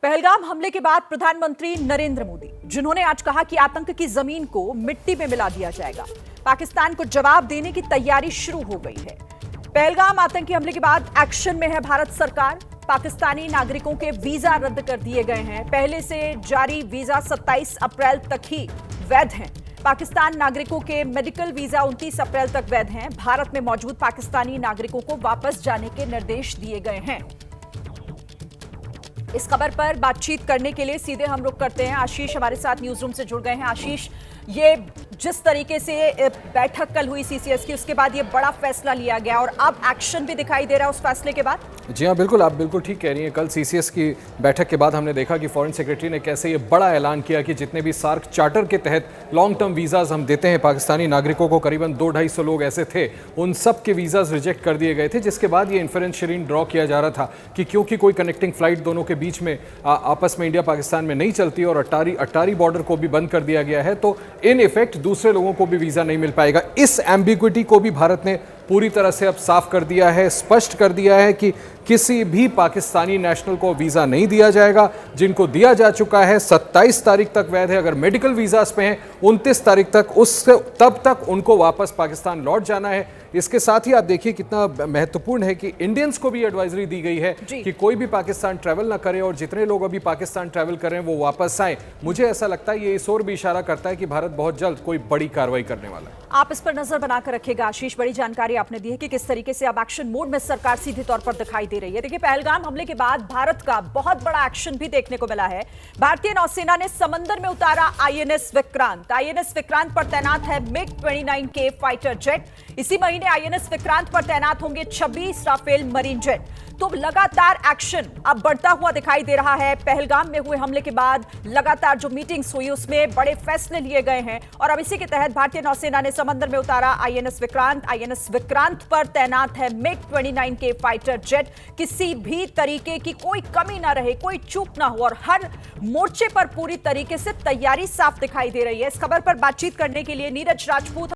पहलगाम हमले के बाद प्रधानमंत्री नरेंद्र मोदी, जिन्होंने आज कहा कि आतंक की जमीन को मिट्टी में मिला दिया जाएगा, पाकिस्तान को जवाब देने की तैयारी शुरू हो गई है। पहलगाम आतंकी हमले के बाद एक्शन में है भारत सरकार। पाकिस्तानी नागरिकों के वीजा रद्द कर दिए गए हैं। पहले से जारी वीजा 27 अप्रैल तक ही वैध हैं। पाकिस्तान नागरिकों के मेडिकल वीजा 29 अप्रैल तक वैध हैं। भारत में मौजूद पाकिस्तानी नागरिकों को वापस जाने के निर्देश दिए गए हैं। इस खबर पर बातचीत करने के लिए सीधे हम रुख करते हैं। आशीष हमारे साथ न्यूज रूम से जुड़ गए हैं। आशीष, ये जिस तरीके से बैठक कल हुई सीसीएस की, उसके बाद ये बड़ा फैसला लिया गया और अब एक्शन भी दिखाई दे रहा है उस फैसले के बाद। जी हाँ, बिल्कुल, आप बिल्कुल ठीक कह रही हैं। कल सीसीएस की बैठक के बाद हमने देखा कि फॉरेन सेक्रेटरी ने कैसे ये बड़ा ऐलान किया कि जितने भी सार्क चार्टर के तहत लॉन्ग टर्म वीज़ाज हम देते हैं पाकिस्तानी नागरिकों को, करीबन 200-250 लोग ऐसे थे, उन सब के वीज़ाज रिजेक्ट कर दिए गए थे। जिसके बाद ये इन्फ्रेंस शेरिंग ड्रॉ किया जा रहा था कि क्योंकि कोई कनेक्टिंग फ्लाइट दोनों के बीच में आपस में इंडिया पाकिस्तान में नहीं चलती और अटारी बॉर्डर को भी बंद कर दिया गया है, तो इन इफेक्ट दूसरे लोगों को भी वीज़ा नहीं मिल पाएगा। इस एम्बिग्विटी को भी भारत ने पूरी तरह से अब साफ कर दिया है, स्पष्ट कर दिया है कि किसी भी पाकिस्तानी नेशनल को वीज़ा नहीं दिया जाएगा। जिनको दिया जा चुका है 27 तारीख तक वैध है, अगर मेडिकल वीज़ास पे हैं 29 तारीख तक, तब तक उनको वापस पाकिस्तान लौट जाना है। इसके साथ ही आप देखिए कितना महत्वपूर्ण है कि इंडियंस को भी एडवाइजरी दी गई है कि कोई भी पाकिस्तान ट्रैवल ना करे और जितने लोग अभी पाकिस्तान ट्रैवल कर रहे हैं वो वापस आए। मुझे ऐसा लगता है ये इस ओर भी इशारा करता है कि भारत बहुत जल्द कोई बड़ी कार्रवाई करने वाला है। आप इस पर नजर बनाकर रखिएगा आशीष। बड़ी जानकारी आपने दी है कि किस तरीके से अब एक्शन मोड में सरकार सीधे तौर पर दिखाई दे रही है। देखिए, पहलगाम हमले के बाद भारत का बहुत बड़ा एक्शन भी देखने को मिला है। भारतीय नौसेना ने समंदर में उतारा आईएनएस विक्रांत। आईएनएस विक्रांत पर तैनात है मिग-29 के फाइटर जेट। इसी महीने आईएनएस विक्रांत पर तैनात होंगे 26 राफेल मरीन जेट। तो लगातार एक्शन अब बढ़ता हुआ दिखाई दे रहा है। पहलगाम में हुए हमले के बाद लगातार जो मीटिंग्स हुई उसमें बड़े फैसले लिए गए हैं और अब इसी के तहत भारतीय नौसेना ने समंदर में उतारा आईएनएस विक्रांत। आईएनएस विक्रांत पर तैनात है मिग-29 के फाइटर जेट। किसी भी तरीके की कोई कमी ना रहे, कोई चूक ना हो और हर मोर्चे पर पूरी तरीके से तैयारी साफ दिखाई दे रही है। इस खबर पर बातचीत करने के लिए नीरज राजपूत